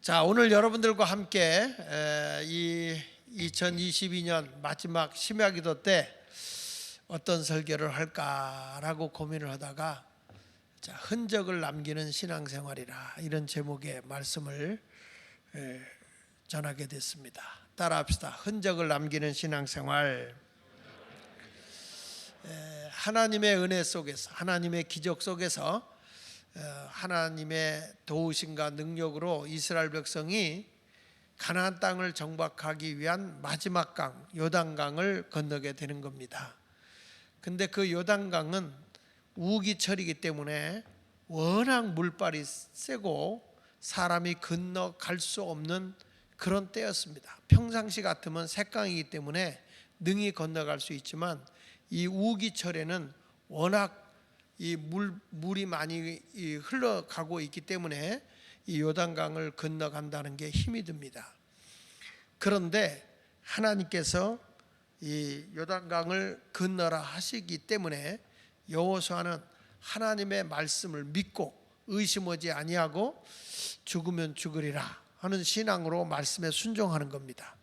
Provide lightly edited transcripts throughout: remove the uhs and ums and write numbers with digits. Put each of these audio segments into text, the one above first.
자, 오늘 여러분들과 함께 이 2022년 마지막 심야기도 때 어떤 설교를 할까라고 고민을 하다가 흔적을 남기는 신앙생활이라 이런 제목의 말씀을 전하게 됐습니다. 따라합시다. 흔적을 남기는 신앙생활. 하나님의 은혜 속에서, 하나님의 기적 속에서 하나님의 도우심과 능력으로 이스라엘 백성이 가나안 땅을 정박하기 위한 마지막 강 요단강을 건너게 되는 겁니다. 근데 그 요단강은 우기철이기 때문에 워낙 물발이 세고 사람이 건너갈 수 없는 그런 때였습니다. 평상시 같으면 샛강이기 때문에 능히 건너갈 수 있지만 이 우기철에는 워낙 이 물이 많이 흘러가고 있기 때문에 이 요단강을 건너간다는 게 힘이 듭니다. 그런데 하나님께서 이 요단강을 건너라 하시기 때문에 여호수아는 하나님의 말씀을 믿고 의심하지 아니하고 죽으면 죽으리라 하는 신앙으로 말씀에 순종하는 겁니다.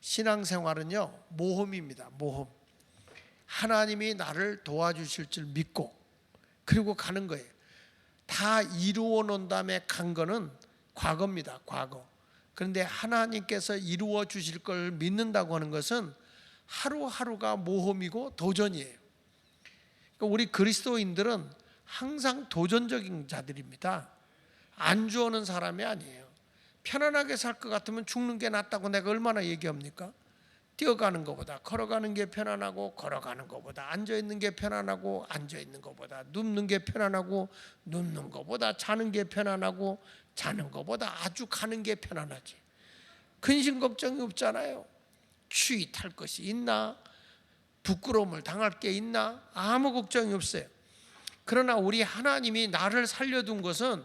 신앙생활은요, 모험입니다. 모험. 하나님이 나를 도와주실 줄 믿고 그리고 가는 거예요. 다 이루어 놓은 다음에 간 거는 과거입니다. 과거. 그런데 하나님께서 이루어 주실 걸 믿는다고 하는 것은 하루하루가 모험이고 도전이에요. 그러니까 우리 그리스도인들은 항상 도전적인 자들입니다. 안주하는 사람이 아니에요. 편안하게 살 것 같으면 죽는 게 낫다고 내가 얼마나 얘기합니까? 뛰어가는 것보다 걸어가는 게 편안하고 걸어가는 것보다 앉아있는 게 편안하고 앉아있는 것보다 눕는 게 편안하고 눕는 것보다 자는 게 편안하고 자는 것보다 아주 가는 게 편안하지. 근심 걱정이 없잖아요. 추위 탈 것이 있나? 부끄러움을 당할 게 있나? 아무 걱정이 없어요. 그러나 우리 하나님이 나를 살려둔 것은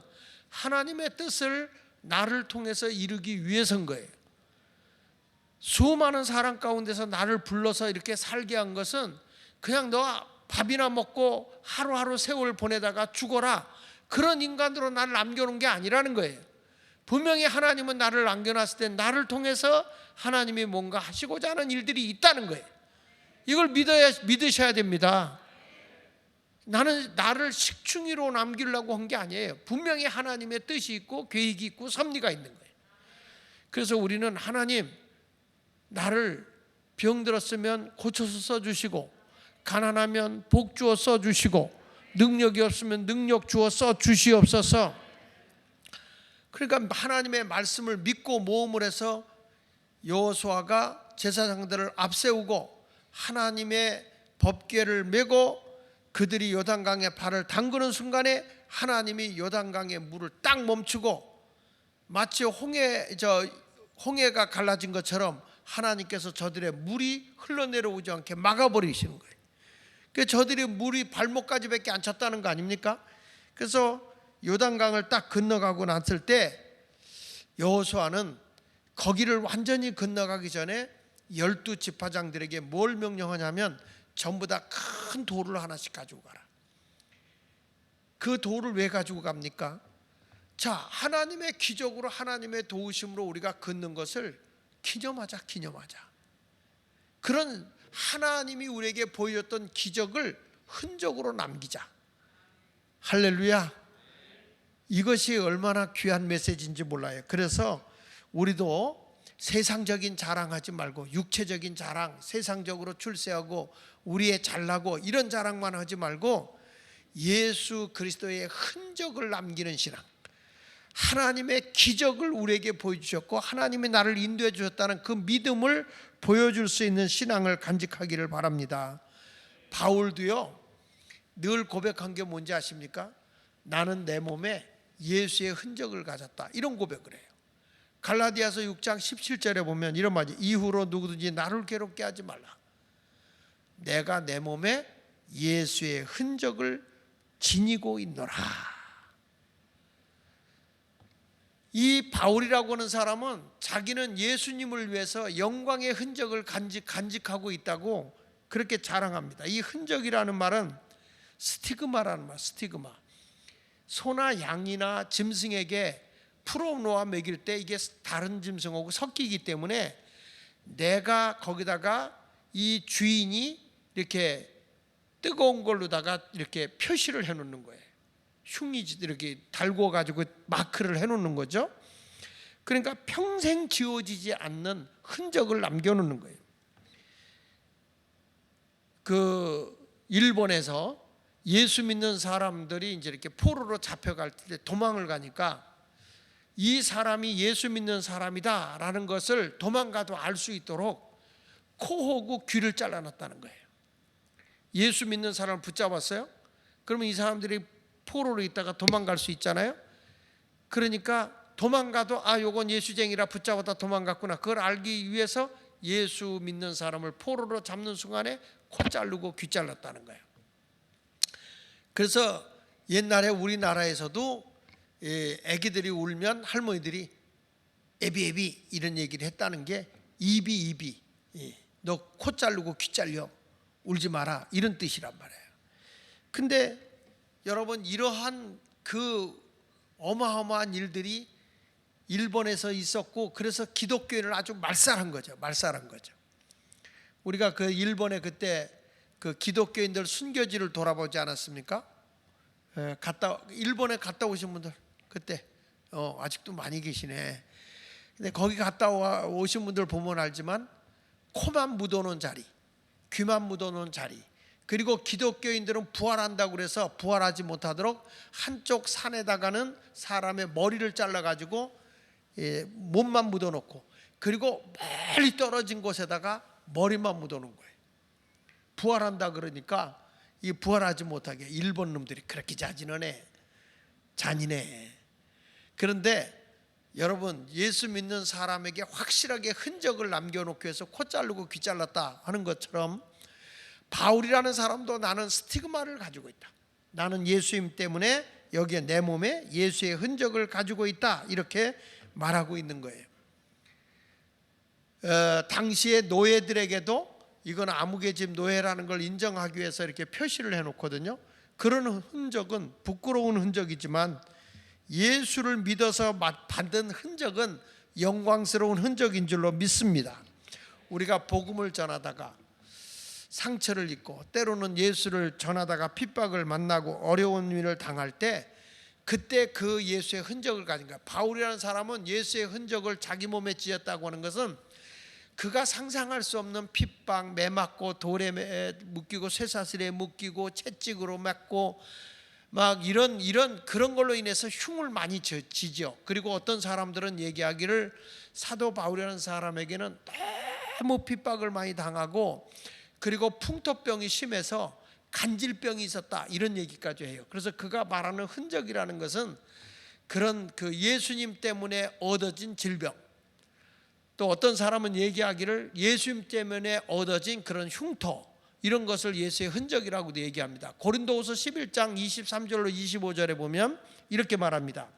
하나님의 뜻을 나를 통해서 이루기 위해서인 거예요. 수많은 사람 가운데서 나를 불러서 이렇게 살게 한 것은 그냥 너 밥이나 먹고 하루하루 세월 보내다가 죽어라, 그런 인간으로 나를 남겨놓은 게 아니라는 거예요. 분명히 하나님은 나를 남겨놨을 때 나를 통해서 하나님이 뭔가 하시고자 하는 일들이 있다는 거예요. 이걸 믿으셔야 됩니다. 나는 나를 식충이로 남기려고 한 게 아니에요. 분명히 하나님의 뜻이 있고 계획이 있고 섭리가 있는 거예요. 그래서 우리는 하나님, 나를 병들었으면 고쳐서 써주시고, 가난하면 복 주어 써주시고, 능력이 없으면 능력 주어 써주시옵소서. 그러니까 하나님의 말씀을 믿고 모험을 해서 여호수아가 제사장들을 앞세우고 하나님의 법궤를 메고 그들이 요단강에 발을 담그는 순간에 하나님이 요단강의 물을 딱 멈추고 마치 홍해가 갈라진 것처럼 하나님께서 저들의 물이 흘러내려오지 않게 막아버리시는 거예요. 그래서 저들이 물이 발목까지밖에 안 찼다는 거 아닙니까? 그래서 요단강을 딱 건너가고 났을 때 여호수아는 거기를 완전히 건너가기 전에 12지파장들에게 뭘 명령하냐면 전부 다 큰 돌을 하나씩 가지고 가라. 그 돌을 왜 가지고 갑니까? 자, 하나님의 기적으로 하나님의 도우심으로 우리가 걷는 것을 기념하자. 그런 하나님이 우리에게 보여줬던 기적을 흔적으로 남기자. 할렐루야. 이것이 얼마나 귀한 메시지인지 몰라요. 그래서 우리도 세상적인 자랑하지 말고, 육체적인 자랑, 세상적으로 출세하고 우리의 잘나고 이런 자랑만 하지 말고 예수 그리스도의 흔적을 남기는 신앙, 하나님의 기적을 우리에게 보여주셨고 하나님이 나를 인도해 주셨다는 그 믿음을 보여줄 수 있는 신앙을 간직하기를 바랍니다. 바울도요, 늘 고백한 게 뭔지 아십니까? 나는 내 몸에 예수의 흔적을 가졌다, 이런 고백을 해요. 갈라디아서 6장 17절에 보면 이런 말이, 이후로 누구든지 나를 괴롭게 하지 말라. 내가 내 몸에 예수의 흔적을 지니고 있노라. 이 바울이라고 하는 사람은 자기는 예수님을 위해서 영광의 흔적을 간직하고 있다고 그렇게 자랑합니다. 이 흔적이라는 말은 스티그마라는 말, 스티그마. 소나 양이나 짐승에게 풀어놓아 먹일 때 이게 다른 짐승하고 섞이기 때문에 내가 거기다가 이 주인이 이렇게 뜨거운 걸로다가 이렇게 표시를 해놓는 거예요. 흉이 이렇게 달고 가지고 마크를 해놓는 거죠. 그러니까 평생 지워지지 않는 흔적을 남겨놓는 거예요. 그 일본에서 예수 믿는 사람들이 이제 이렇게 포로로 잡혀갈 때 도망을 가니까 이 사람이 예수 믿는 사람이다라는 것을 도망가도 알 수 있도록 코하고 귀를 잘라놨다는 거예요. 예수 믿는 사람을 붙잡았어요. 그러면 이 사람들이 포로로 있다가 도망갈 수 있잖아요. 그러니까 도망가도 요건 예수쟁이라 붙잡았다 도망갔구나. 그걸 알기 위해서 예수 믿는 사람을 포로로 잡는 순간에 코 자르고 귀 잘랐다는 거예요. 그래서 옛날에 우리나라에서도 애기들이 울면 할머니들이 애비 이런 얘기를 했다는 게 이비 너 코 자르고 귀 잘려 울지 마라 이런 뜻이란 말이에요. 근데 여러분 이러한 그 어마어마한 일들이 일본에서 있었고 그래서 기독교인을 아주 말살한 거죠. 우리가 그 일본에 그때 그 기독교인들 순교지를 돌아보지 않았습니까? 일본에 갔다 오신 분들 그때 아직도 많이 계시네. 근데 거기 갔다 오신 분들 보면 알지만 코만 묻어놓은 자리, 귀만 묻어놓은 자리, 그리고 기독교인들은 부활한다고 그래서 부활하지 못하도록 한쪽 산에다가는 사람의 머리를 잘라가지고 몸만 묻어놓고 그리고 멀리 떨어진 곳에다가 머리만 묻어놓은 거예요. 부활한다 그러니까 이 부활하지 못하게 일본 놈들이 그렇게 잔인해. 그런데 여러분 예수 믿는 사람에게 확실하게 흔적을 남겨놓기 위해서 코 자르고 귀 잘랐다 하는 것처럼 바울이라는 사람도 나는 스티그마를 가지고 있다. 나는 예수님 때문에 여기에 내 몸에 예수의 흔적을 가지고 있다. 이렇게 말하고 있는 거예요. 당시의 노예들에게도 이건 아무개집 노예라는 걸 인정하기 위해서 이렇게 표시를 해놓거든요. 그런 흔적은 부끄러운 흔적이지만 예수를 믿어서 받은 흔적은 영광스러운 흔적인 줄로 믿습니다. 우리가 복음을 전하다가 상처를 입고 때로는 예수를 전하다가 핍박을 만나고 어려운 일을 당할 때 그때 그 예수의 흔적을 가진 거야. 바울이라는 사람은 예수의 흔적을 자기 몸에 지었다고 하는 것은 그가 상상할 수 없는 핍박, 매맞고 돌에 묶이고 쇠사슬에 묶이고 채찍으로 맞고 막 이런 그런 걸로 인해서 흉을 많이 지죠. 그리고 어떤 사람들은 얘기하기를 사도 바울이라는 사람에게는 너무 핍박을 많이 당하고 그리고 풍토병이 심해서 간질병이 있었다 이런 얘기까지 해요. 그래서 그가 말하는 흔적이라는 것은 그런 그 예수님 때문에 얻어진 질병, 또 어떤 사람은 얘기하기를 예수님 때문에 얻어진 그런 흉터, 이런 것을 예수의 흔적이라고도 얘기합니다. 고린도후서 11장 23절로 25절에 보면 이렇게 말합니다.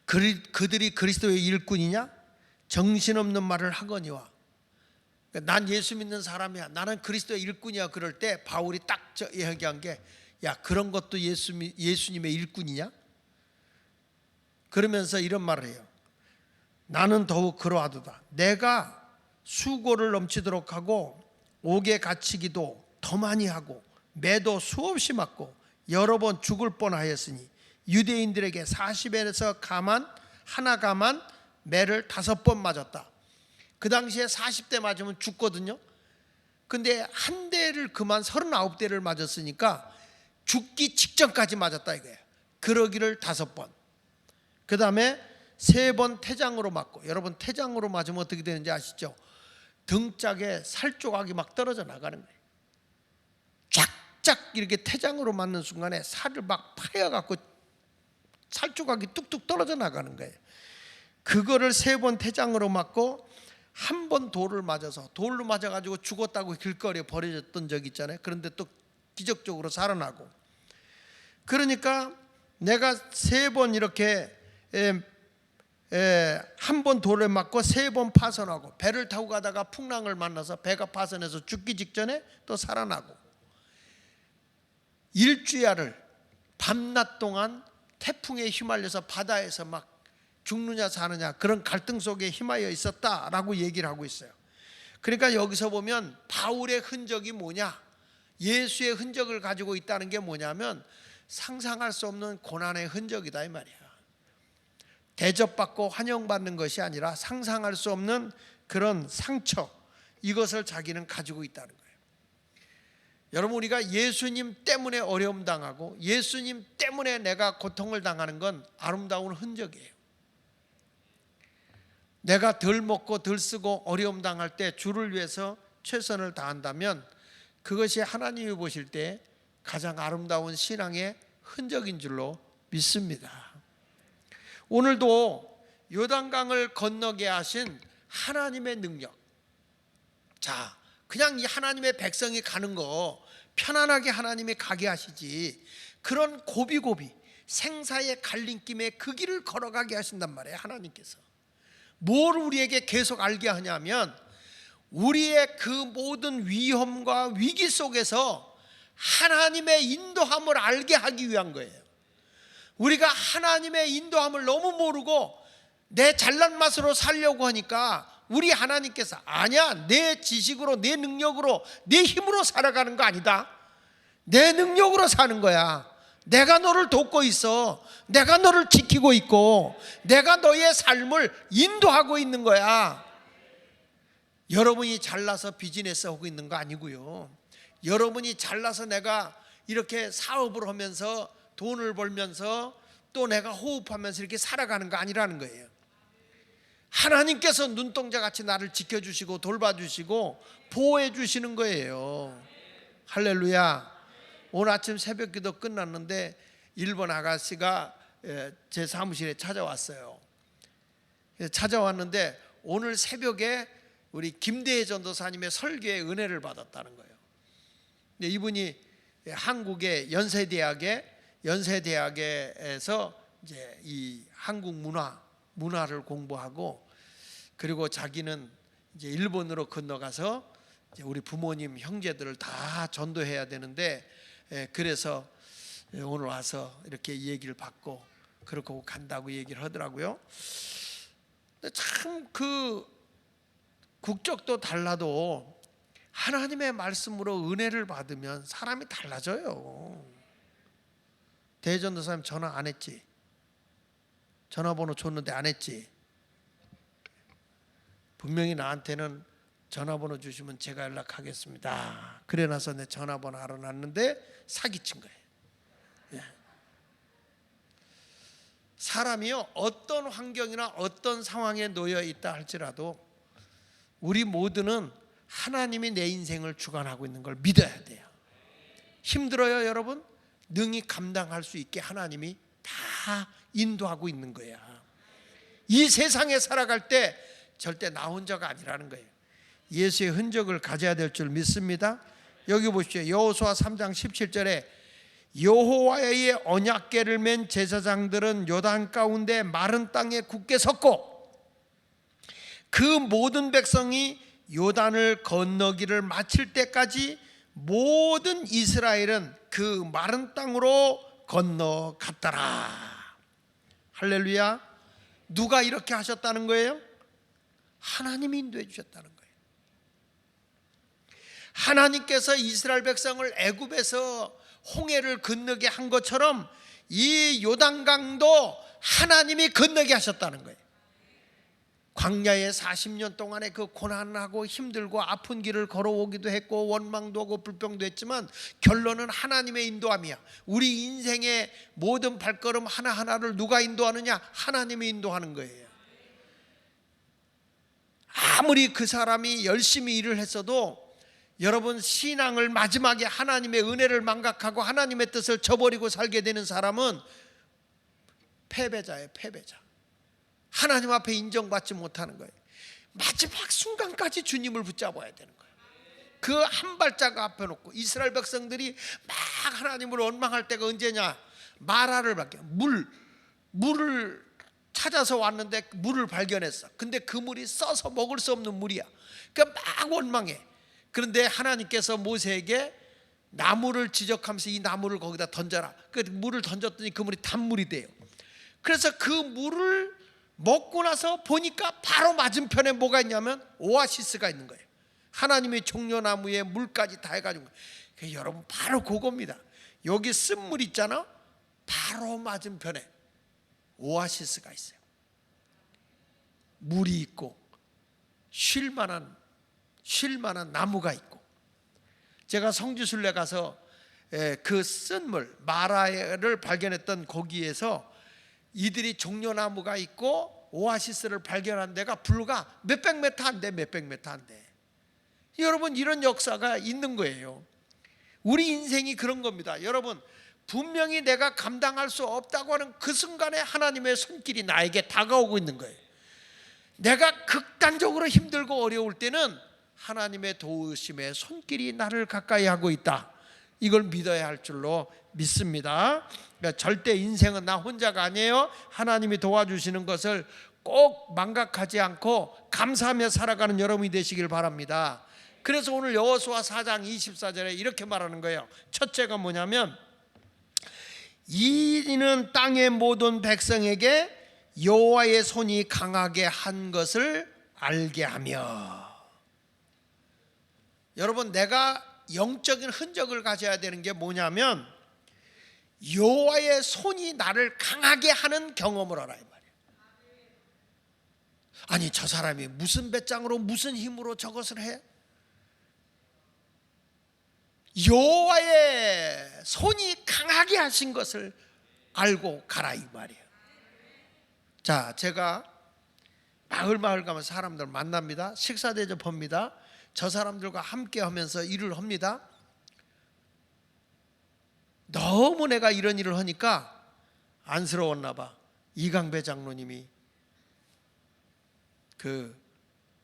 그들이 그리스도의 일꾼이냐? 정신없는 말을 하거니와. 난 예수 믿는 사람이야, 나는 그리스도의 일꾼이야. 그럴 때 바울이 딱 얘기한 게, 야, 그런 것도 예수님의 일꾼이냐? 그러면서 이런 말을 해요. 나는 더욱 그러하도다. 내가 수고를 넘치도록 하고 옥에 갇히기도 더 많이 하고 매도 수없이 맞고 여러 번 죽을 뻔하였으니 유대인들에게 40에서 하나 가만 매를 5번 맞았다. 그 당시에 40대 맞으면 죽거든요. 근데 한 대를 그만 39대를 맞았으니까 죽기 직전까지 맞았다 이거예요. 그러기를 5번. 그 다음에 3번 태장으로 맞고, 여러분 태장으로 맞으면 어떻게 되는지 아시죠? 등짝에 살 조각이 막 떨어져 나가는 거예요. 쫙쫙 이렇게 태장으로 맞는 순간에 살을 막 파여갖고 살 조각이 뚝뚝 떨어져 나가는 거예요. 그거를 3번 태장으로 맞고 한 번 돌을 맞아서, 돌로 맞아가지고 죽었다고 길거리에 버려졌던 적 있잖아요. 그런데 또 기적적으로 살아나고. 그러니까 내가 3번 이렇게 한 번 돌을 맞고 3번 파손하고, 배를 타고 가다가 풍랑을 만나서 배가 파손해서 죽기 직전에 또 살아나고, 일주야를 밤낮 동안 태풍에 휘말려서 바다에서 막 죽느냐 사느냐 그런 갈등 속에 휘말려 있었다라고 얘기를 하고 있어요. 그러니까 여기서 보면 바울의 흔적이 뭐냐, 예수의 흔적을 가지고 있다는 게 뭐냐면 상상할 수 없는 고난의 흔적이다 이 말이야. 대접받고 환영받는 것이 아니라 상상할 수 없는 그런 상처, 이것을 자기는 가지고 있다는 거예요. 여러분, 우리가 예수님 때문에 어려움 당하고 예수님 때문에 내가 고통을 당하는 건 아름다운 흔적이에요. 내가 덜 먹고 덜 쓰고 어려움 당할 때 주를 위해서 최선을 다한다면 그것이 하나님이 보실 때 가장 아름다운 신앙의 흔적인 줄로 믿습니다. 오늘도 요단강을 건너게 하신 하나님의 능력, 자, 그냥 이 하나님의 백성이 가는 거 편안하게 하나님이 가게 하시지, 그런 고비고비 생사의 갈림길에 그 길을 걸어가게 하신단 말이에요. 하나님께서 뭘 우리에게 계속 알게 하냐면 우리의 그 모든 위험과 위기 속에서 하나님의 인도함을 알게 하기 위한 거예요. 우리가 하나님의 인도함을 너무 모르고 내 잘난 맛으로 살려고 하니까 우리 하나님께서 아니야, 내 지식으로 내 능력으로 내 힘으로 살아가는 거 아니다, 내 능력으로 사는 거야. 내가 너를 돕고 있어, 내가 너를 지키고 있고 내가 너의 삶을 인도하고 있는 거야. 여러분이 잘나서 비즈니스 하고 있는 거 아니고요, 여러분이 잘나서 내가 이렇게 사업을 하면서 돈을 벌면서 또 내가 호흡하면서 이렇게 살아가는 거 아니라는 거예요. 하나님께서 눈동자같이 나를 지켜주시고 돌봐주시고 보호해 주시는 거예요. 할렐루야. 오늘 아침 새벽기도 끝났는데 일본 아가씨가 제 사무실에 찾아왔어요. 찾아왔는데 오늘 새벽에 우리 김대혜 전도사님의 설교에 은혜를 받았다는 거예요. 근데 이분이 한국의 연세대학에서 이제 이 한국 문화를 공부하고, 그리고 자기는 이제 일본으로 건너가서 이제 우리 부모님 형제들을 다 전도해야 되는데, 그래서 오늘 와서 이렇게 얘기를 받고 그렇게 간다고 얘기를 하더라고요. 참 그 국적도 달라도 하나님의 말씀으로 은혜를 받으면 사람이 달라져요. 대전도사님 전화 안 했지? 전화번호 줬는데 안 했지? 분명히 나한테는 전화번호 주시면 제가 연락하겠습니다. 그래 나서 내 전화번호 알아놨는데 사기친 거예요. 예. 사람이요, 어떤 환경이나 어떤 상황에 놓여 있다 할지라도 우리 모두는 하나님이 내 인생을 주관하고 있는 걸 믿어야 돼요. 힘들어요 여러분? 능히 감당할 수 있게 하나님이 다 인도하고 있는 거야. 이 세상에 살아갈 때 절대 나 혼자가 아니라는 거예요. 예수의 흔적을 가져야 될 줄 믿습니다. 여기 보십시오. 여호수아 3장 17절에 여호와의 언약궤를 맨 제사장들은 요단 가운데 마른 땅에 굳게 섰고 그 모든 백성이 요단을 건너기를 마칠 때까지 모든 이스라엘은 그 마른 땅으로 건너갔더라. 할렐루야. 누가 이렇게 하셨다는 거예요? 하나님이 인도해 주셨다는 거예요. 하나님께서 이스라엘 백성을 애굽에서 홍해를 건너게 한 것처럼 이 요단강도 하나님이 건너게 하셨다는 거예요. 광야에 40년 동안의 그 고난하고 힘들고 아픈 길을 걸어오기도 했고 원망도 하고 불평도 했지만 결론은 하나님의 인도함이야. 우리 인생의 모든 발걸음 하나하나를 누가 인도하느냐? 하나님이 인도하는 거예요. 아무리 그 사람이 열심히 일을 했어도 여러분, 신앙을 마지막에 하나님의 은혜를 망각하고 하나님의 뜻을 저버리고 살게 되는 사람은 패배자예요. 패배자. 하나님 앞에 인정받지 못하는 거예요. 마지막 순간까지 주님을 붙잡아야 되는 거예요. 그 한 발자국 앞에 놓고 이스라엘 백성들이 막 하나님을 원망할 때가 언제냐? 마라를 발견, 물을 찾아서 왔는데 물을 발견했어. 근데 그 물이 써서 먹을 수 없는 물이야. 그러니까 막 원망해. 그런데 하나님께서 모세에게 나무를 지적하면서 이 나무를 거기다 던져라. 그 물을 던졌더니 그 물이 단물이 돼요. 그래서 그 물을 먹고 나서 보니까 바로 맞은편에 뭐가 있냐면 오아시스가 있는 거예요. 하나님의 종려나무에 물까지 다 해가지고. 여러분 바로 그겁니다. 여기 쓴물 있잖아. 바로 맞은편에 오아시스가 있어요. 물이 있고 쉴만한 나무가 있고. 제가 성지순례 가서 그 쓴물 마라를 발견했던 거기에서 이들이 종려나무가 있고 오아시스를 발견한 데가 불과 몇백 미터 안 돼. 여러분 이런 역사가 있는 거예요. 우리 인생이 그런 겁니다. 여러분 분명히 내가 감당할 수 없다고 하는 그 순간에 하나님의 손길이 나에게 다가오고 있는 거예요. 내가 극단적으로 힘들고 어려울 때는 하나님의 도우심의 손길이 나를 가까이 하고 있다. 이걸 믿어야 할 줄로 믿습니다. 그러니까 절대 인생은 나 혼자가 아니에요. 하나님이 도와주시는 것을 꼭 망각하지 않고 감사하며 살아가는 여러분이 되시길 바랍니다. 그래서 오늘 여호수아 4장 24절에 이렇게 말하는 거예요. 첫째가 뭐냐면 이는 땅의 모든 백성에게 여호와의 손이 강하게 한 것을 알게 하며. 여러분 내가 영적인 흔적을 가져야 되는 게 뭐냐면 여호와의 손이 나를 강하게 하는 경험을 하라 이 말이에요. 아니 저 사람이 무슨 배짱으로 무슨 힘으로 저것을 해? 여호와의 손이 강하게 하신 것을 알고 가라 이 말이에요. 자, 제가 마을 가면 사람들 만납니다. 식사 대접합니다. 저 사람들과 함께 하면서 일을 합니다. 너무 내가 이런 일을 하니까 안쓰러웠나 봐. 이강배 장로님이 그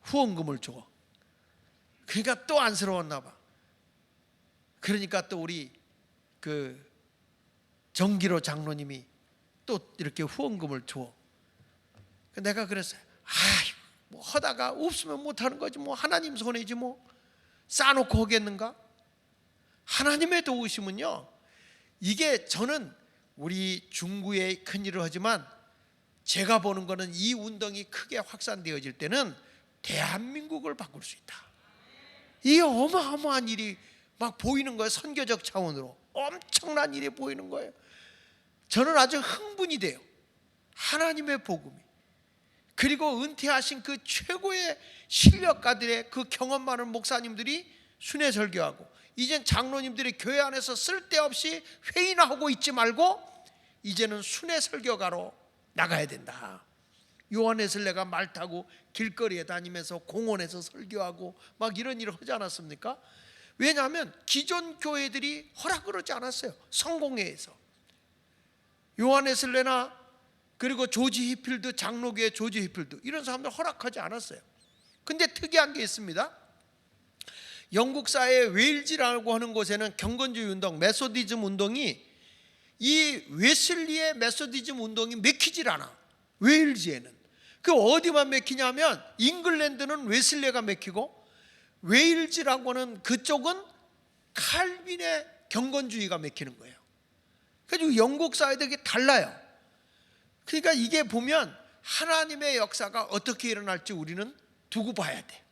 후원금을 줘. 그러니까 또 안쓰러웠나 봐. 그러니까 또 우리 그 정기로 장로님이 또 이렇게 후원금을 줘. 내가 그랬어요. 뭐 하다가 없으면 못하는 거지 뭐. 하나님 손이지 뭐. 싸놓고 하겠는가? 하나님의 도우심은요, 이게 저는 우리 중구에 큰 일을 하지만 제가 보는 거는 이 운동이 크게 확산되어질 때는 대한민국을 바꿀 수 있다. 이 어마어마한 일이 막 보이는 거예요. 선교적 차원으로 엄청난 일이 보이는 거예요. 저는 아주 흥분이 돼요. 하나님의 복음이, 그리고 은퇴하신 그 최고의 실력가들의 그 경험 많은 목사님들이 순회 설교하고, 이젠 장로님들이 교회 안에서 쓸데없이 회의나 하고 있지 말고 이제는 순회 설교가로 나가야 된다. 요한에슬레가 말 타고 길거리에 다니면서 공원에서 설교하고 막 이런 일을 하지 않았습니까? 왜냐하면 기존 교회들이 허락을 하지 않았어요. 성공회에서. 요한에슬레나 그리고 조지 히필드, 장로교회 조지 히필드, 이런 사람들 허락하지 않았어요. 근데 특이한 게 있습니다. 영국 사회의 웨일즈라고 하는 곳에는 경건주의 운동, 메소디즘 운동이, 이 웨슬리의 메소디즘 운동이 맥히질 않아. 웨일즈에는. 그 어디만 맥히냐면 잉글랜드는 웨슬리가 맥히고, 웨일즈라고 하는 그쪽은 칼빈의 경건주의가 맥히는 거예요. 그래서 영국 사회도 이게 달라요. 그러니까 이게 보면 하나님의 역사가 어떻게 일어날지 우리는 두고 봐야 돼.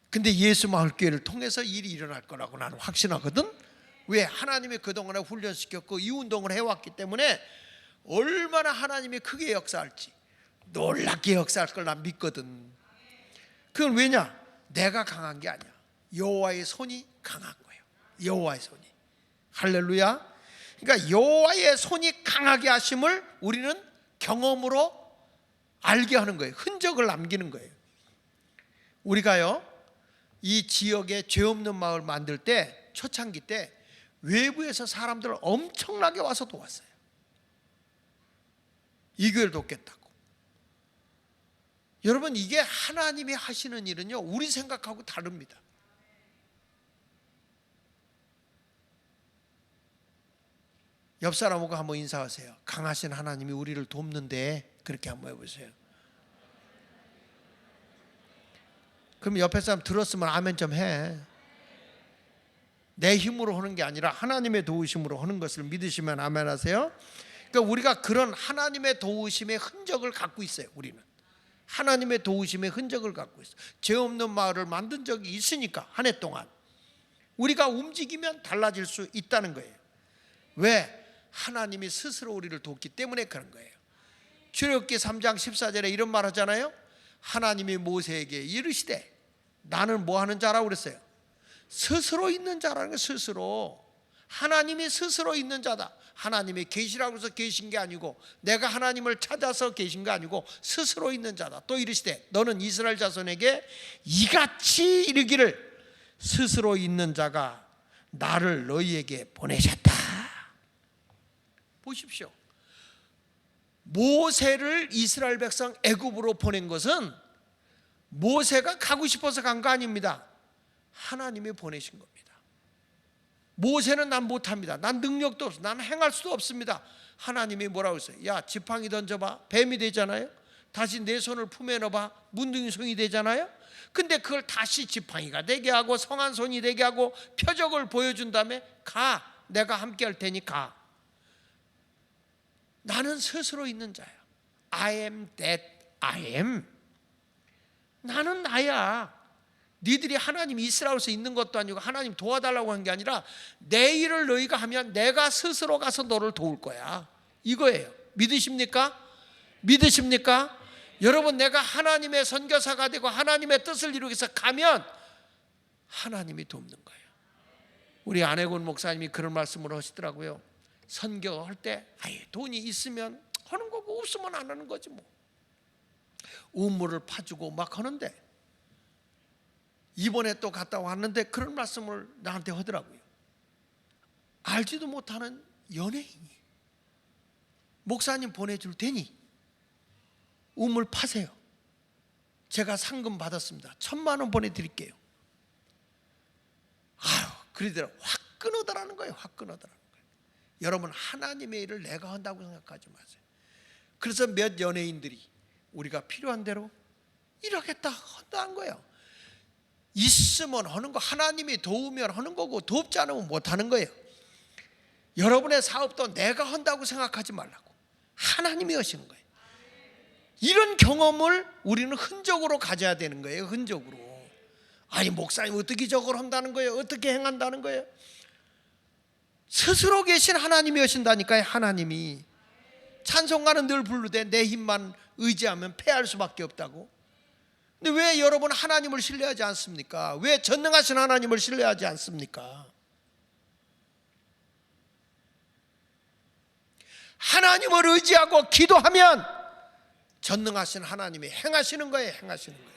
근데 예수 마을교회를 통해서 일이 일어날 거라고 나는 확신하거든. 왜? 하나님이 그동안에 훈련시켰고 이 운동을 해왔기 때문에 얼마나 하나님이 크게 역사할지, 놀랍게 역사할 걸 난 믿거든. 그건 왜냐? 내가 강한 게 아니야. 여호와의 손이 강한 거예요. 여호와의 손이. 할렐루야. 그러니까 여호와의 손이 강하게 하심을 우리는 경험으로 알게 하는 거예요. 흔적을 남기는 거예요. 우리가요, 이 지역에 죄 없는 마을 만들 때, 초창기 때 외부에서 사람들 엄청나게 와서 도왔어요. 이 교회를 돕겠다고. 여러분, 이게 하나님이 하시는 일은요, 우리 생각하고 다릅니다. 옆 사람하고 한번 인사하세요. 강하신 하나님이 우리를 돕는데, 그렇게 한번 해보세요. 그럼 옆에 사람 들었으면 아멘 좀 해. 내 힘으로 하는 게 아니라 하나님의 도우심으로 하는 것을 믿으시면 아멘 하세요. 그러니까 우리가 그런 하나님의 도우심의 흔적을 갖고 있어요. 우리는 하나님의 도우심의 흔적을 갖고 있어요. 죄 없는 마을을 만든 적이 있으니까 한 해 동안 우리가 움직이면 달라질 수 있다는 거예요. 왜? 하나님이 스스로 우리를 돕기 때문에 그런 거예요. 출애굽기 3장 14절에 이런 말 하잖아요. 하나님이 모세에게 이르시되, 나는 뭐 하는 자라고 그랬어요? 스스로 있는 자라는 거예요. 스스로. 하나님이 스스로 있는 자다. 하나님이 계시라고 해서 계신 게 아니고, 내가 하나님을 찾아서 계신 게 아니고 스스로 있는 자다. 또 이르시되, 너는 이스라엘 자손에게 이같이 이르기를, 스스로 있는 자가 나를 너희에게 보내셨다. 보십시오. 모세를 이스라엘 백성 애굽으로 보낸 것은 모세가 가고 싶어서 간 거 아닙니다. 하나님이 보내신 겁니다. 모세는 난 못합니다. 난 능력도 없어. 난 행할 수도 없습니다. 하나님이 뭐라고 했어요? 야, 지팡이 던져봐. 뱀이 되잖아요. 다시 내 손을 품에 넣어봐. 문둥이송이 되잖아요. 근데 그걸 다시 지팡이가 되게 하고 성한 손이 되게 하고 표적을 보여준 다음에 가. 내가 함께 할 테니 가. 나는 스스로 있는 자야. I am that I am. 나는 나야. 니들이 하나님 이스라엘에서 있는 것도 아니고 하나님 도와달라고 한 게 아니라 내 일을 너희가 하면 내가 스스로 가서 너를 도울 거야. 이거예요. 믿으십니까? 믿으십니까? 여러분, 내가 하나님의 선교사가 되고 하나님의 뜻을 이루기 위해서 가면 하나님이 돕는 거예요. 우리 안혜곤 목사님이 그런 말씀을 하시더라고요. 선교할 때 돈이 있으면 하는 거고 없으면 안 하는 거지 뭐. 우물을 파주고 막 하는데 이번에 또 갔다 왔는데 그런 말씀을 나한테 하더라고요. 알지도 못하는 연예인이 목사님 보내줄 테니 우물 파세요. 제가 상금 받았습니다. 1,000만 원 보내드릴게요. 아유, 그러더라. 확 끊어더라는 거예요. 확 끊어더라는 거예요. 여러분, 하나님의 일을 내가 한다고 생각하지 마세요. 그래서 몇 연예인들이 우리가 필요한 대로 이러겠다 한다는 거예요. 있으면 하는 거, 하나님이 도우면 하는 거고 돕지 않으면 못하는 거예요. 여러분의 사업도 내가 한다고 생각하지 말라고. 하나님이 하시는 거예요. 이런 경험을 우리는 흔적으로 가져야 되는 거예요. 흔적으로. 아니, 목사님 어떻게 저걸 한다는 거예요? 어떻게 행한다는 거예요? 스스로 계신 하나님이 하신다니까요. 하나님이. 찬송가는 늘 부르되 내 힘만 의지하면 패할 수밖에 없다고. 근데 왜 여러분 하나님을 신뢰하지 않습니까? 왜 전능하신 하나님을 신뢰하지 않습니까? 하나님을 의지하고 기도하면 전능하신 하나님이 행하시는 거예요. 행하시는 거예요.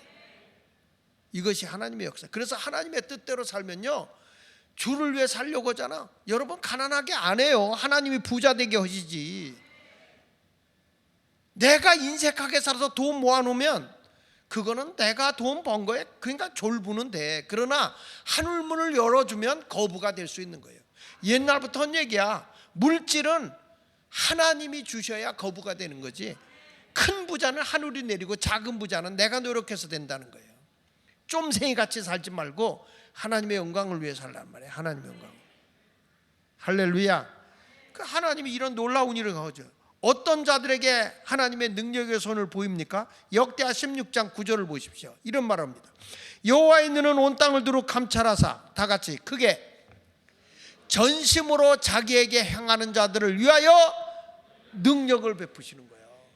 이것이 하나님의 역사. 그래서 하나님의 뜻대로 살면요, 주를 위해 살려고 하잖아. 여러분, 가난하게 안 해요. 하나님이 부자 되게 하시지. 내가 인색하게 살아서 돈 모아놓으면 그거는 내가 돈 번 거에 그러니까 졸부는 돼. 그러나 하늘문을 열어주면 거부가 될 수 있는 거예요. 옛날부터 한 얘기야. 물질은 하나님이 주셔야 거부가 되는 거지. 큰 부자는 하늘이 내리고 작은 부자는 내가 노력해서 된다는 거예요. 쫌생이 같이 살지 말고 하나님의 영광을 위해 살란 말이에요. 하나님의 영광. 할렐루야. 그 하나님이 이런 놀라운 일을 하죠. 어떤 자들에게 하나님의 능력의 손을 보입니까? 역대하 16장 9절을 보십시오. 이런 말합니다. 여호와의 눈은 온 땅을 두루 감찰하사, 다 같이 크게, 전심으로 자기에게 행하는 자들을 위하여 능력을 베푸시는 거예요.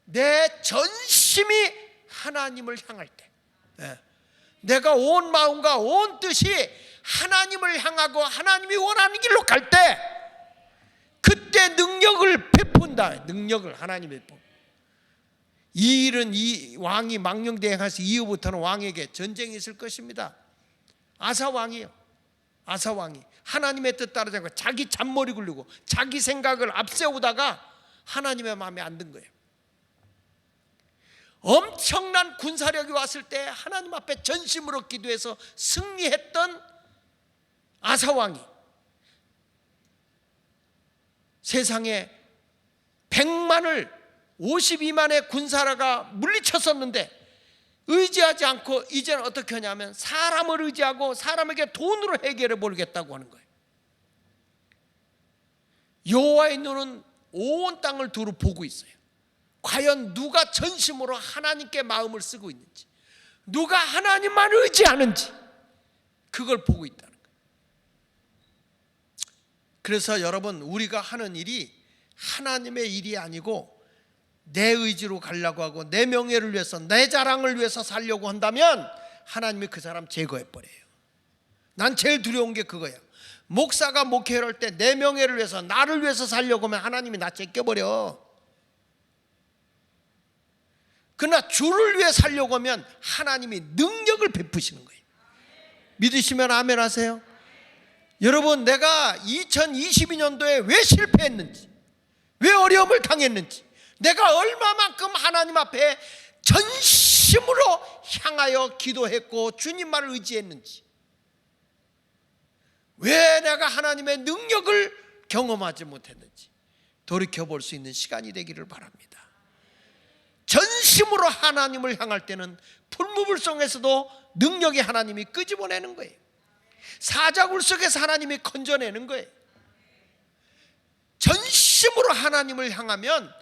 내 전심이 하나님을 향할 때, 내가 온 마음과 온 뜻이 하나님을 향하고 하나님이 원하는 길로 갈 때, 그때 능력을 베푼다. 능력을 하나님이 베푼다. 이 일은 이 왕이 망령대행하시 이후부터는 왕에게 전쟁이 있을 것입니다. 아사 왕이요. 아사 왕이 하나님의 뜻 따르지 않고 자기 잔머리 굴리고 자기 생각을 앞세우다가 하나님의 마음에 안 든 거예요. 엄청난 군사력이 왔을 때 하나님 앞에 전심으로 기도해서 승리했던 아사 왕이 세상에 100만을 52만의 군사라가 물리쳤었는데 의지하지 않고 이제는 어떻게 하냐면 사람을 의지하고 사람에게 돈으로 해결해 보겠다고 하는 거예요. 여호와의 눈은 온 땅을 두루 보고 있어요. 과연 누가 전심으로 하나님께 마음을 쓰고 있는지, 누가 하나님만 의지하는지 그걸 보고 있다는 거예요. 그래서 여러분, 우리가 하는 일이 하나님의 일이 아니고 내 의지로 가려고 하고 내 명예를 위해서, 내 자랑을 위해서 살려고 한다면 하나님이 그 사람 제거해버려요. 난 제일 두려운 게 그거야. 목사가 목회를 할 때 내 명예를 위해서, 나를 위해서 살려고 하면 하나님이 나 제껴버려. 그러나 주를 위해 살려고 하면 하나님이 능력을 베푸시는 거예요. 믿으시면 아멘 하세요. 여러분, 내가 2022년도에 왜 실패했는지, 왜 어려움을 당했는지, 내가 얼마만큼 하나님 앞에 전심으로 향하여 기도했고 주님 말을 의지했는지, 왜 내가 하나님의 능력을 경험하지 못했는지 돌이켜볼 수 있는 시간이 되기를 바랍니다. 전심으로 하나님을 향할 때는 불무불성에서도 능력이 하나님이 끄집어내는 거예요. 사자굴 속에서 하나님이 건져내는 거예요. 전심으로 하나님을 향하면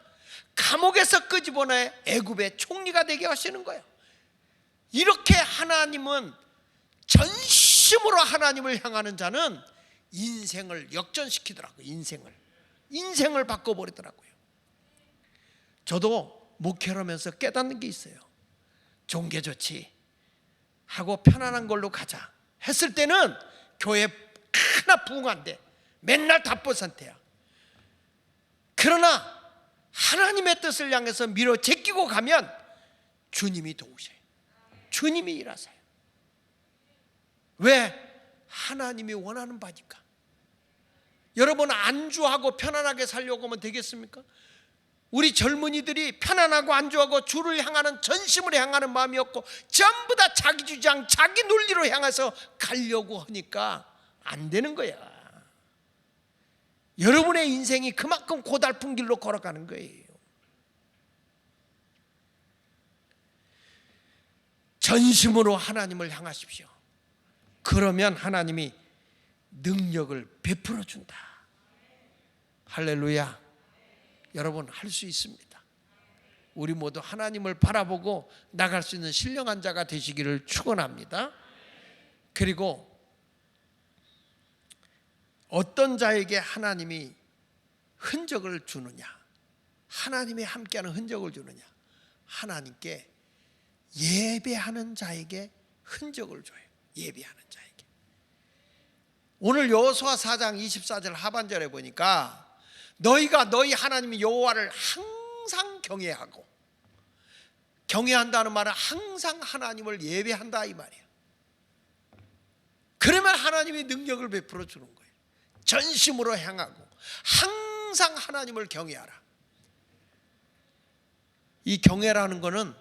감옥에서 끄집어내 애굽의 총리가 되게 하시는 거예요. 이렇게 하나님은, 전심으로 하나님을 향하는 자는 인생을 역전시키더라고요. 인생을 바꿔버리더라고요. 저도 목회를 하면서 깨닫는 게 있어요. 좋은 게 좋지 하고 편안한 걸로 가자 했을 때는 교회 하나 부흥한데 맨날 답보 상태야. 그러나 하나님의 뜻을 향해서 밀어 제끼고 가면 주님이 도우셔요. 주님이 일하세요. 왜? 하나님이 원하는 바니까. 여러분, 안주하고 편안하게 살려고 하면 되겠습니까? 우리 젊은이들이 편안하고 안주하고 주를 향하는, 전심을 향하는 마음이 없고 전부 다 자기 주장, 자기 논리로 향해서 가려고 하니까 안 되는 거야. 여러분의 인생이 그만큼 고달픈 길로 걸어가는 거예요. 전심으로 하나님을 향하십시오. 그러면 하나님이 능력을 베풀어 준다. 할렐루야. 여러분, 할 수 있습니다. 우리 모두 하나님을 바라보고 나갈 수 있는 신령한 자가 되시기를 축원합니다. 그리고 어떤 자에게 하나님이 흔적을 주느냐, 하나님이 함께하는 흔적을 주느냐, 하나님께 예배하는 자에게 흔적을 줘요. 예배하는 자에게. 오늘 여호수아 4장 24절 하반절에 보니까 너희가 너희 하나님 여호와를 항상 경외하고, 경외한다는 말은 항상 하나님을 예배한다 이 말이야. 그러면 하나님이 능력을 베풀어 주는 거예요. 전심으로 향하고 항상 하나님을 경외하라. 이 경외라는 거는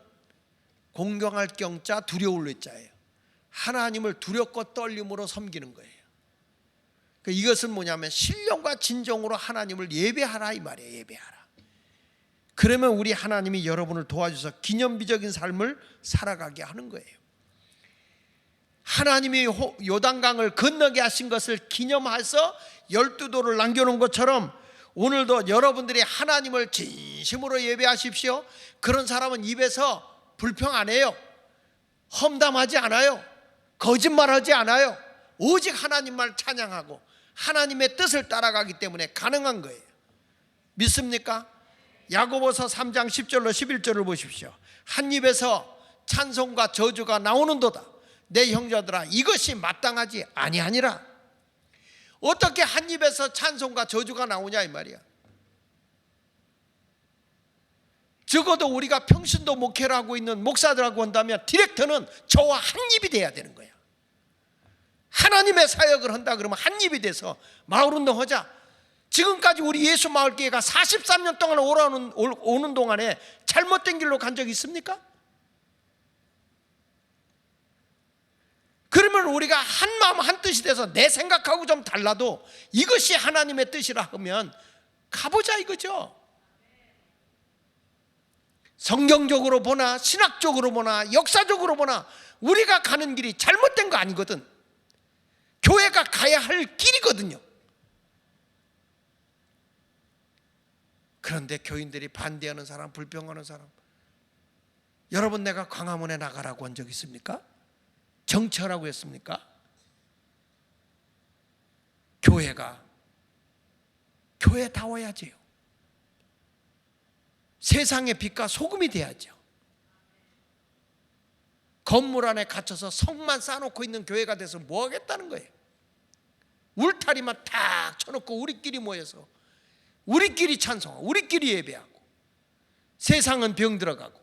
공경할 경자, 두려울 의자예요. 하나님을 두렵고 떨림으로 섬기는 거예요. 이것은 뭐냐면 신령과 진정으로 하나님을 예배하라 이 말이에요. 예배하라. 그러면 우리 하나님이 여러분을 도와주셔서 기념비적인 삶을 살아가게 하는 거예요. 하나님이 요단강을 건너게 하신 것을 기념해서 12도를 남겨놓은 것처럼 오늘도 여러분들이 하나님을 진심으로 예배하십시오. 그런 사람은 입에서 불평 안 해요. 험담하지 않아요. 거짓말하지 않아요. 오직 하나님만 찬양하고 하나님의 뜻을 따라가기 때문에 가능한 거예요. 믿습니까? 야고보서 3장 10절로 11절을 보십시오. 한 입에서 찬송과 저주가 나오는도다. 내 형제들아, 이것이 마땅하지 아니하니라. 어떻게 한 입에서 찬송과 저주가 나오냐 이 말이야. 적어도 우리가 평신도 목회를 하고 있는 목사들하고 한다면 디렉터는 저와 한 입이 돼야 되는 거야. 하나님의 사역을 한다 그러면 한 입이 돼서 마을운동 하자. 지금까지 우리 예수마을교회가 43년 동안 오는 동안에 잘못된 길로 간 적이 있습니까? 그러면 우리가 한 마음 한 뜻이 돼서 내 생각하고 좀 달라도 이것이 하나님의 뜻이라 하면 가보자 이거죠. 성경적으로 보나 신학적으로 보나 역사적으로 보나 우리가 가는 길이 잘못된 거 아니거든. 교회가 가야 할 길이거든요. 그런데 교인들이 반대하는 사람, 불평하는 사람, 여러분 내가 광화문에 나가라고 한 적 있습니까? 정치하라고 했습니까? 교회다워야지요. 세상의 빛과 소금이 돼야죠. 건물 안에 갇혀서 성만 쌓아놓고 있는 교회가 돼서 뭐 하겠다는 거예요? 울타리만 탁 쳐놓고 우리끼리 모여서 우리끼리 찬송하고 우리끼리 예배하고, 세상은 병 들어가고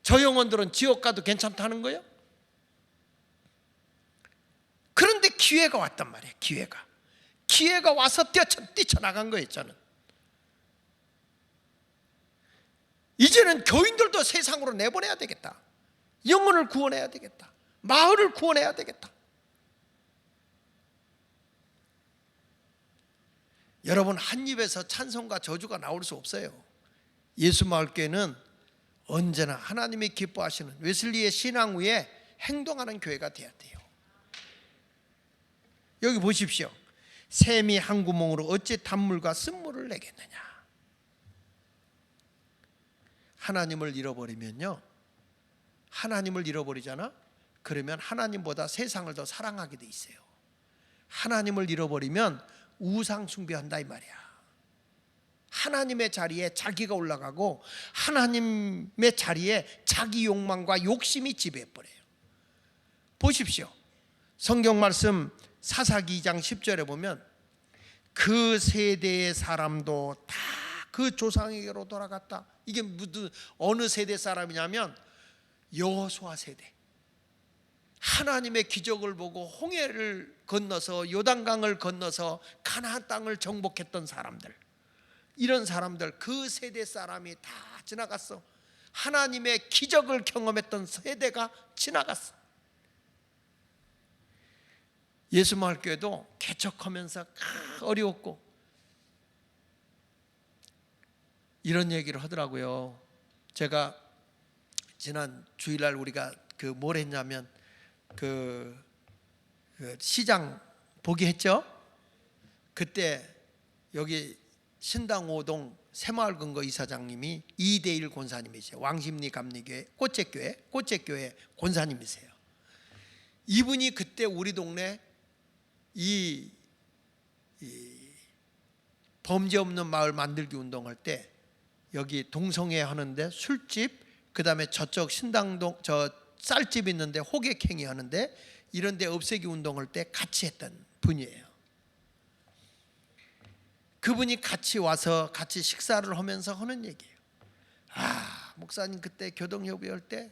저 영혼들은 지옥 가도 괜찮다는 거예요? 그런데 기회가 왔단 말이에요. 기회가 와서 뛰쳐나간 거예요. 저는 이제는 교인들도 세상으로 내보내야 되겠다. 영혼을 구원해야 되겠다. 마을을 구원해야 되겠다. 여러분, 한 입에서 찬송과 저주가 나올 수 없어요. 예수마을교회는 언제나 하나님이 기뻐하시는 웨슬리의 신앙 위에 행동하는 교회가 되어야 돼요. 여기 보십시오. 샘이 한 구멍으로 어찌 단물과 쓴물을 내겠느냐. 하나님을 잃어버리면요, 하나님을 잃어버리잖아. 그러면 하나님보다 세상을 더 사랑하게 돼 있어요. 하나님을 잃어버리면 우상 숭배한다 이 말이야. 하나님의 자리에 자기가 올라가고 하나님의 자리에 자기 욕망과 욕심이 지배해버려요. 보십시오. 성경 말씀 사사기 2장 10절에 보면 그 세대의 사람도 다 그 조상에게로 돌아갔다. 이게 무슨 어느 세대 사람이냐면 여호수아 세대. 하나님의 기적을 보고 홍해를 건너서 요단강을 건너서 가나안 땅을 정복했던 사람들, 이런 사람들, 그 세대 사람이 다 지나갔어. 하나님의 기적을 경험했던 세대가 지나갔어. 예수마을교회도 개척하면서 어려웠고 이런 얘기를 하더라고요. 제가 지난 주일날 우리가 뭘 했냐면 그 시장 보기 했죠. 그때 여기 신당 5동 새마을금고 이사장님이 이대일 권사님이세요. 왕십리 감리교회 꽃제교회 권사님이세요. 이분이 그때 우리 동네 이 범죄 없는 마을 만들기 운동할 때 여기 동성애 하는데 술집, 그 다음에 저쪽 신당동 저 쌀집 있는데 호객행위 하는데 이런 데 없애기 운동할 때 같이 했던 분이에요. 그분이 같이 와서 같이 식사를 하면서 하는 얘기예요. 목사님 그때 교동협의회 할 때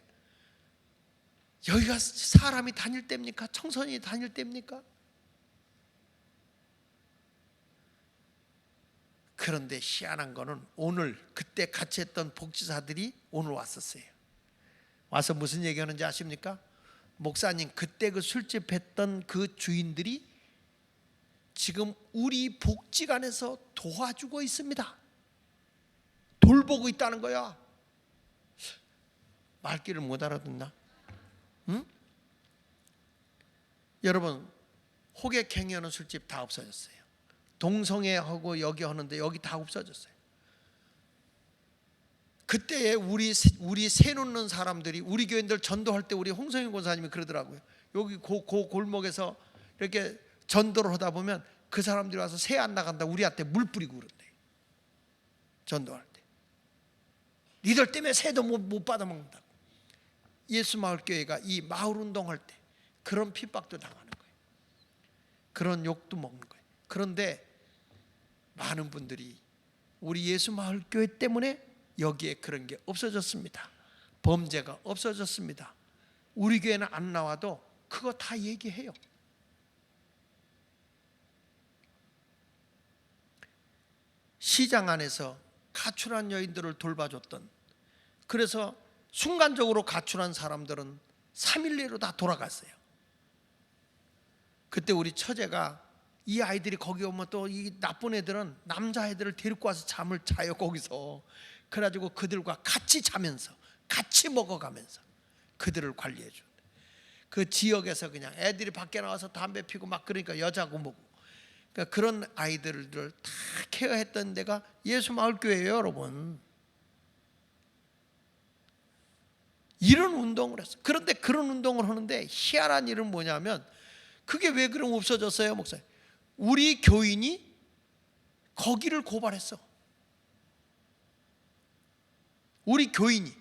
여기가 사람이 다닐 때입니까? 청소년이 다닐 때입니까? 그런데 희한한 거는 오늘 그때 같이 했던 복지사들이 오늘 왔었어요. 와서 무슨 얘기하는지 아십니까? 목사님 그때 그 술집 했던 그 주인들이 지금 우리 복지관에서 도와주고 있습니다. 돌보고 있다는 거야. 말귀를 못 알아듣나? 응? 여러분, 호객행위하는 술집 다 없어졌어요. 동성애하고 여기 하는데 여기 다 없어졌어요. 그때에 우리 새 놓는 사람들이, 우리 교인들 전도할 때 우리 홍성윤 권사님이 그러더라고요. 여기 골목에서 이렇게 전도를 하다 보면 그 사람들이 와서 새 안 나간다 우리한테 물 뿌리고 그런대. 전도할 때 니들 때문에 새도 못 받아먹는다고. 예수마을교회가 이 마을운동할 때 그런 핍박도 당하는 거예요. 그런 욕도 먹는 거예요. 그런데 많은 분들이 우리 예수마을교회 때문에 여기에 그런 게 없어졌습니다. 범죄가 없어졌습니다. 우리 교회는 안 나와도 그거 다 얘기해요. 시장 안에서 가출한 여인들을 돌봐줬던, 그래서 순간적으로 가출한 사람들은 3일 내로 다 돌아갔어요. 그때 우리 처제가 이 아이들이 거기 오면 또 이 나쁜 애들은 남자애들을 데리고 와서 잠을 자요 거기서. 그래가지고 그들과 같이 자면서 같이 먹어가면서 그들을 관리해 줘. 그 지역에서 그냥 애들이 밖에 나와서 담배 피고 막 그러니까 여자고 뭐고 그러니까 그런 아이들을 다 케어했던 데가 예수마을교회예요, 여러분. 이런 운동을 했어. 그런데 그런 운동을 하는데 희한한 일은 뭐냐면, 그게 왜 그럼 없어졌어요, 목사님? 우리 교인이 거기를 고발했어. 우리 교인이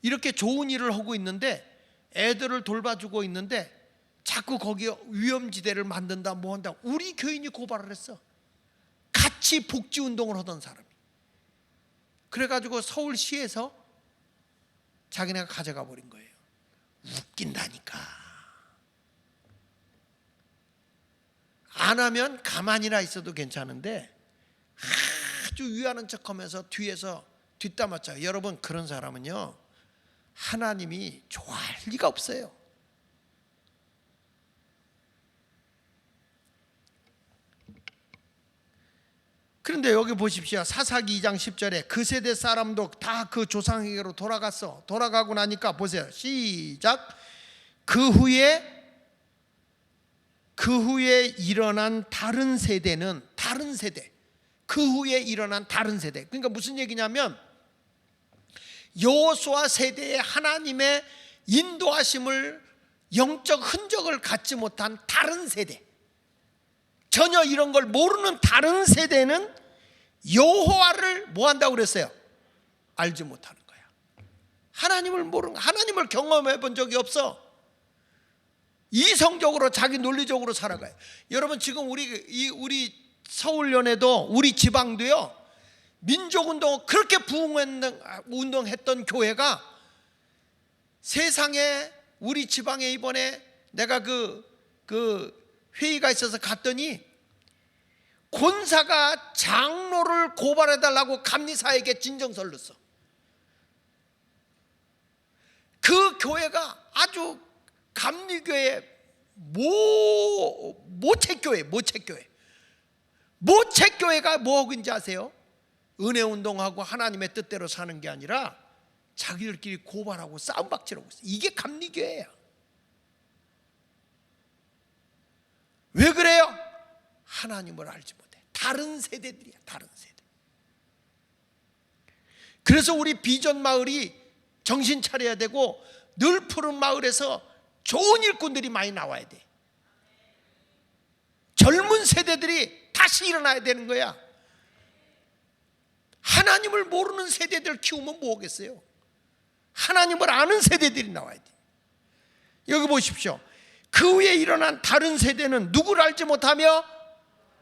이렇게 좋은 일을 하고 있는데, 애들을 돌봐주고 있는데 자꾸 거기에 위험지대를 만든다, 뭐 한다. 우리 교인이 고발을 했어. 같이 복지운동을 하던 사람이. 그래가지고 서울시에서 자기네가 가져가 버린 거예요. 웃긴다니까. 안 하면 가만히나 있어도 괜찮은데 아주 위하는 척하면서 뒤에서 뒷담화쳐요. 여러분, 그런 사람은요, 하나님이 좋아할 리가 없어요. 그런데 여기 보십시오. 사사기 2장 10절에 그 세대 사람도 다 그 조상에게로 돌아갔어. 돌아가고 나니까 보세요. 시작. 그 후에 일어난 다른 세대는, 다른 세대, 그 후에 일어난 다른 세대. 그러니까 무슨 얘기냐면, 여호수아 세대의 하나님의 인도하심을, 영적 흔적을 갖지 못한 다른 세대, 전혀 이런 걸 모르는 다른 세대는 여호와를 뭐 한다고 그랬어요? 알지 못하는 거야. 하나님을 모르는, 하나님을 경험해 본 적이 없어. 이성적으로, 자기 논리적으로 살아가요. 여러분, 지금 우리 서울연에도, 우리 지방도요, 민족운동 그렇게 부흥운동했던 교회가 세상에, 우리 지방에 이번에 내가 그 회의가 있어서 갔더니 권사가 장로를 고발해달라고 감리사에게 진정서를 넣었어. 그 교회가 아주 감리교회 모책교회가 뭐하고인지 아세요? 은혜운동하고 하나님의 뜻대로 사는 게 아니라 자기들끼리 고발하고 싸움박질하고 있어. 이게 감리교회야. 왜 그래요? 하나님을 알지 못해. 다른 세대들이야, 다른 세대. 그래서 우리 비전 마을이 정신 차려야 되고, 늘 푸른 마을에서 좋은 일꾼들이 많이 나와야 돼. 젊은 세대들이 다시 일어나야 되는 거야. 하나님을 모르는 세대들 키우면 뭐하겠어요? 하나님을 아는 세대들이 나와야 돼. 여기 보십시오. 그 후에 일어난 다른 세대는 누구를 알지 못하며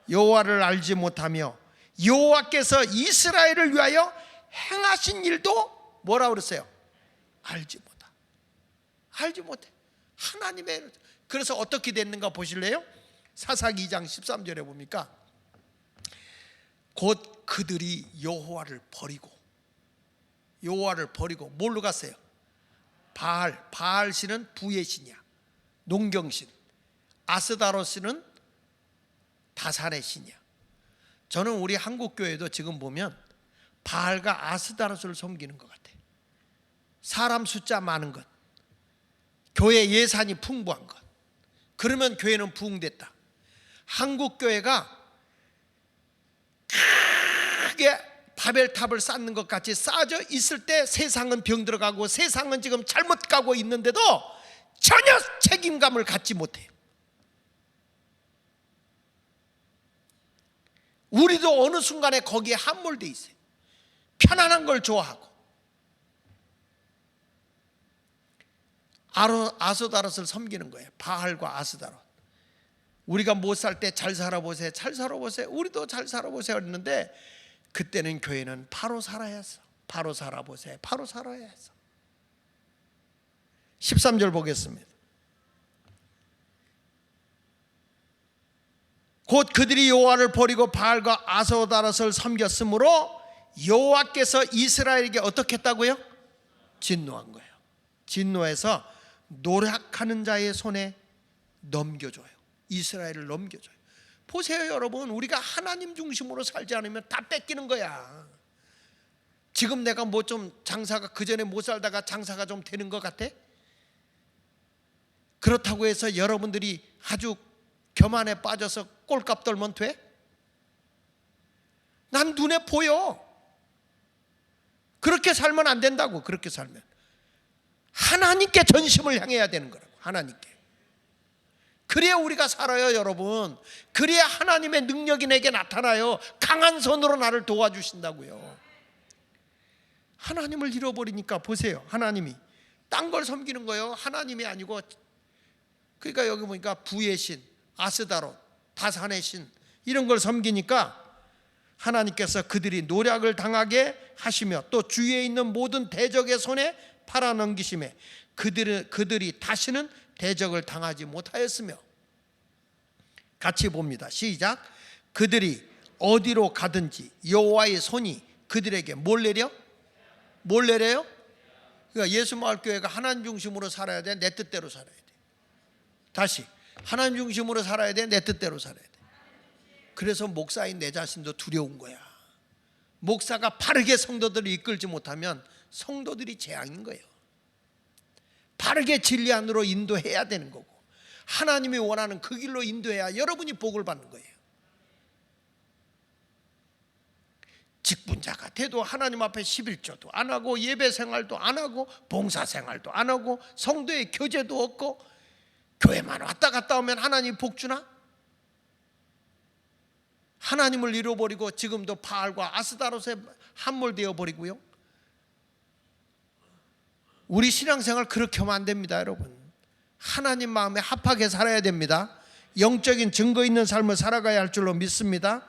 여호와를 알지 못하며 여호와께서 이스라엘을 위하여 행하신 일도 뭐라 그랬어요? 알지 못해. 하나님의. 그래서 어떻게 됐는가 보실래요? 사사기 2장 13절에 보니까 곧 그들이 여호와를 버리고 뭘로 갔어요? 바알 신은 부의 신이야, 농경신. 아스다로스는 다산의 신이야. 저는 우리 한국교회도 지금 보면 바알과 아스다로스를 섬기는 것 같아. 사람 숫자 많은 것, 교회 예산이 풍부한 것, 그러면 교회는 부흥됐다. 한국교회가 크게 바벨탑을 쌓는 것 같이 쌓아져 있을 때 세상은 병들어가고, 세상은 지금 잘못 가고 있는데도 전혀 책임감을 갖지 못해요. 우리도 어느 순간에 거기에 함몰돼 있어요. 편안한 걸 좋아하고. 아스다롯을 섬기는 거예요. 바알과 아스다롯. 우리가 못 살 때 잘 살아보세요, 잘 살아보세요, 우리도 잘 살아보세요 했는데, 그때는 교회는 바로 살아야 했어. 바로 살아보세요, 바로 살아야 했어. 13절 보겠습니다. 곧 그들이 여호와를 버리고 바알과 아스다롯을 섬겼으므로 여호와께서 이스라엘에게 어떻게 했다고요? 진노한 거예요. 진노해서 노력하는 자의 손에 넘겨줘요. 이스라엘을 넘겨줘요. 보세요, 여러분. 우리가 하나님 중심으로 살지 않으면 다 뺏기는 거야. 지금 내가 뭐 좀 장사가, 그전에 못 살다가 장사가 좀 되는 것 같아? 그렇다고 해서 여러분들이 아주 교만에 빠져서 꼴값 떨면 돼? 난 눈에 보여. 그렇게 살면 안 된다고. 그렇게 살면 하나님께 전심을 향해야 되는 거라고. 하나님께. 그래야 우리가 살아요, 여러분. 그래야 하나님의 능력이 내게 나타나요. 강한 손으로 나를 도와주신다고요. 하나님을 잃어버리니까 보세요. 하나님이 딴 걸 섬기는 거예요. 하나님이 아니고. 그러니까 여기 보니까 부의 신, 아스다롯, 다산의 신 이런 걸 섬기니까 하나님께서 그들이 노략을 당하게 하시며 또 주위에 있는 모든 대적의 손에 팔아넘기심에 그들이 다시는 대적을 당하지 못하였으며. 같이 봅니다. 시작. 그들이 어디로 가든지 여호와의 손이 그들에게 뭘 내려? 뭘 내려요? 그러니까 예수마을교회가 하나님 중심으로 살아야 돼? 내 뜻대로 살아야 돼? 다시 하나님 중심으로 살아야 돼? 내 뜻대로 살아야 돼? 그래서 목사인 내 자신도 두려운 거야. 목사가 바르게 성도들을 이끌지 못하면 성도들이 재앙인 거예요. 바르게 진리 안으로 인도해야 되는 거고 하나님이 원하는 그 길로 인도해야 여러분이 복을 받는 거예요. 직분자가 돼도 하나님 앞에 11조도 안 하고 예배 생활도 안 하고 봉사 생활도 안 하고 성도의 교제도 없고 교회만 왔다 갔다 오면 하나님 복 주나? 하나님을 잃어버리고 지금도 바알과 아스다롯에 함몰되어 버리고요. 우리 신앙생활 그렇게 하면 안 됩니다, 여러분. 하나님 마음에 합하게 살아야 됩니다. 영적인 증거 있는 삶을 살아가야 할 줄로 믿습니다.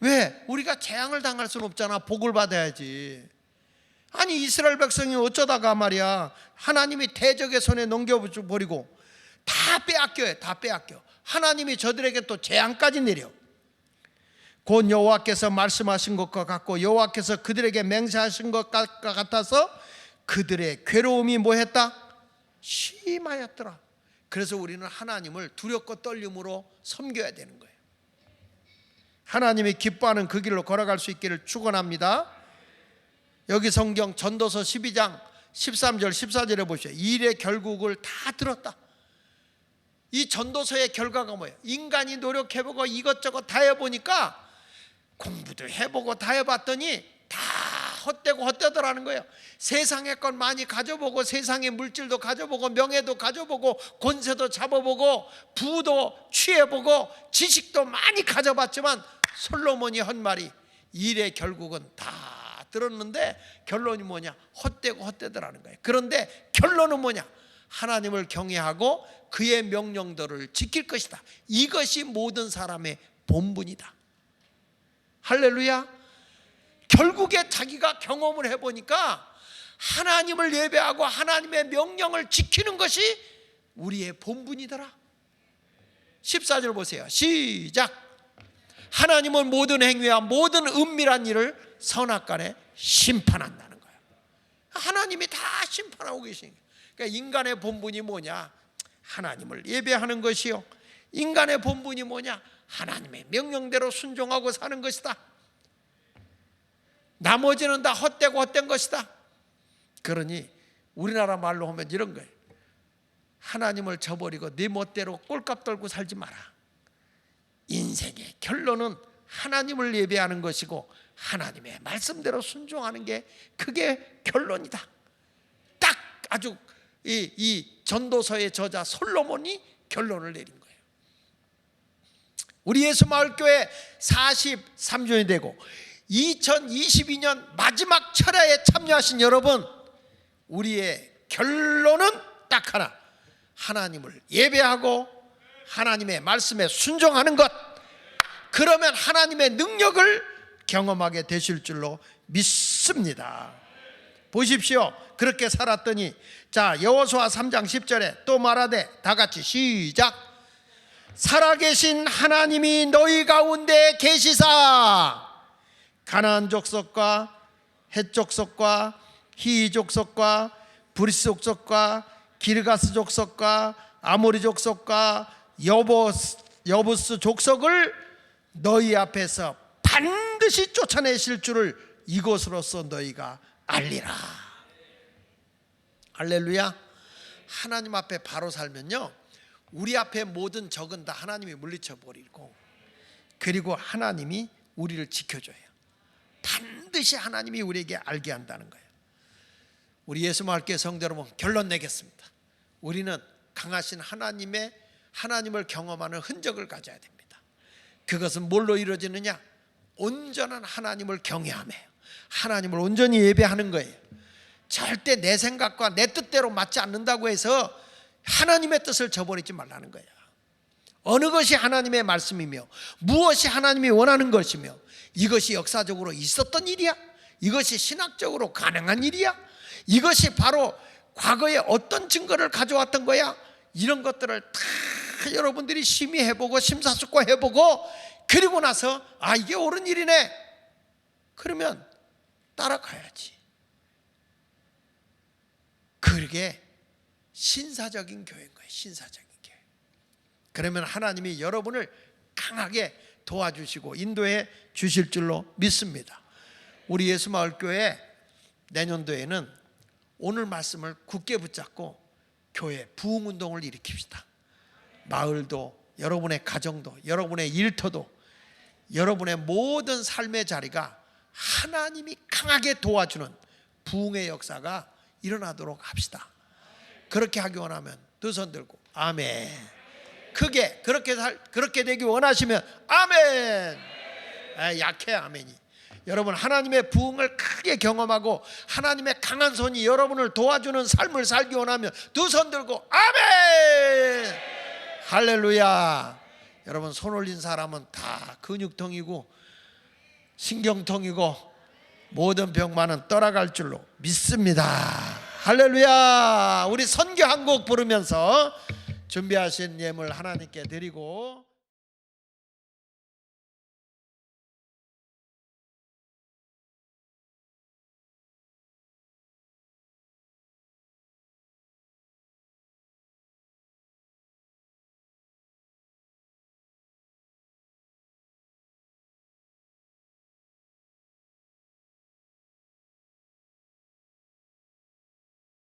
왜? 우리가 재앙을 당할 수는 없잖아. 복을 받아야지. 아니 이스라엘 백성이 어쩌다가 말이야 하나님이 대적의 손에 넘겨버리고 다 빼앗겨요. 다 빼앗겨. 하나님이 저들에게 또 재앙까지 내려. 곧 여호와께서 말씀하신 것과 같고 여호와께서 그들에게 맹세하신 것과 같아서 그들의 괴로움이 뭐했다? 심하였더라. 그래서 우리는 하나님을 두렵고 떨림으로 섬겨야 되는 거예요. 하나님이 기뻐하는 그 길로 걸어갈 수 있기를 축원합니다. 여기 성경 전도서 12장 13절 14절에 보시죠. 일의 결국을 다 들었다. 이 전도서의 결과가 뭐예요? 인간이 노력해보고 이것저것 다 해보니까 공부도 해보고 다 해봤더니 다 헛되고 헛되더라는 거예요. 세상의 것 많이 가져보고 세상의 물질도 가져보고 명예도 가져보고 권세도 잡아보고 부도 취해보고 지식도 많이 가져봤지만 솔로몬이 한 말이 일의 결국은 다 들었는데 결론이 뭐냐? 헛되고 헛되더라는 거예요. 그런데 결론은 뭐냐? 하나님을 경외하고 그의 명령들을 지킬 것이다. 이것이 모든 사람의 본분이다. 할렐루야. 결국에 자기가 경험을 해보니까 하나님을 예배하고 하나님의 명령을 지키는 것이 우리의 본분이더라. 14절 보세요. 시작. 하나님은 모든 행위와 모든 은밀한 일을 선악간에 심판한다는 거예요. 하나님이 다 심판하고 계신 거예요. 그러니까 인간의 본분이 뭐냐? 하나님을 예배하는 것이요. 인간의 본분이 뭐냐? 하나님의 명령대로 순종하고 사는 것이다. 나머지는 다 헛되고 헛된 것이다. 그러니 우리나라 말로 하면 이런 거예요. 하나님을 저버리고 네 멋대로 꼴값 떨고 살지 마라. 인생의 결론은 하나님을 예배하는 것이고 하나님의 말씀대로 순종하는 게 그게 결론이다. 딱 아주 이 전도서의 저자 솔로몬이 결론을 내린 거예요. 우리 예수마을교회 43주년이 되고 2022년 마지막 철야에 참여하신 여러분, 우리의 결론은 딱 하나. 하나님을 예배하고 하나님의 말씀에 순종하는 것. 그러면 하나님의 능력을 경험하게 되실 줄로 믿습니다. 보십시오. 그렇게 살았더니 자 여호수아 3장 10절에 또 말하되 다같이 시작. 살아계신 하나님이 너희 가운데 계시사 가나안 족속과 헷 족속과 히위 족속과 브리스 족속과 기르가스 족속과 아모리 족속과 여부스 족속을 너희 앞에서 반드시 쫓아내실 줄을 이것으로써 너희가 알리라. 할렐루야. 하나님 앞에 바로 살면요 우리 앞에 모든 적은 다 하나님이 물리쳐 버리고, 그리고 하나님이 우리를 지켜줘요. 반드시 하나님이 우리에게 알게 한다는 거예요. 우리 예수마을교회 성도 여러분, 결론 내겠습니다. 우리는 강하신 하나님을 경험하는 흔적을 가져야 됩니다. 그것은 뭘로 이루어지느냐? 온전한 하나님을 경외하며 하나님을 온전히 예배하는 거예요. 절대 내 생각과 내 뜻대로 맞지 않는다고 해서 하나님의 뜻을 저버리지 말라는 거야. 어느 것이 하나님의 말씀이며 무엇이 하나님이 원하는 것이며 이것이 역사적으로 있었던 일이야? 이것이 신학적으로 가능한 일이야? 이것이 바로 과거에 어떤 증거를 가져왔던 거야? 이런 것들을 다 여러분들이 심의해보고 심사숙고해보고, 그리고 나서 이게 옳은 일이네, 그러면 따라가야지. 그게 신사적인 교회인 거예요. 신사적인 교회. 그러면 하나님이 여러분을 강하게 도와주시고 인도해 주실 줄로 믿습니다. 우리 예수마을교회 내년도에는 오늘 말씀을 굳게 붙잡고 교회 부흥운동을 일으킵시다. 마을도, 여러분의 가정도, 여러분의 일터도, 여러분의 모든 삶의 자리가 하나님이 강하게 도와주는 부흥의 역사가 일어나도록 합시다. 그렇게 하기 원하면 두 손 들고 아멘. 크게 그렇게 되기 원하시면 아멘. 약해 아멘이. 여러분, 하나님의 부흥을 크게 경험하고 하나님의 강한 손이 여러분을 도와주는 삶을 살기 원하면 두 손 들고 아멘. 할렐루야. 여러분, 손 올린 사람은 다 근육통이고 신경통이고 모든 병만은 떠나갈 줄로 믿습니다. 할렐루야. 우리 선교 한 곡 부르면서 준비하신 예물 하나님께 드리고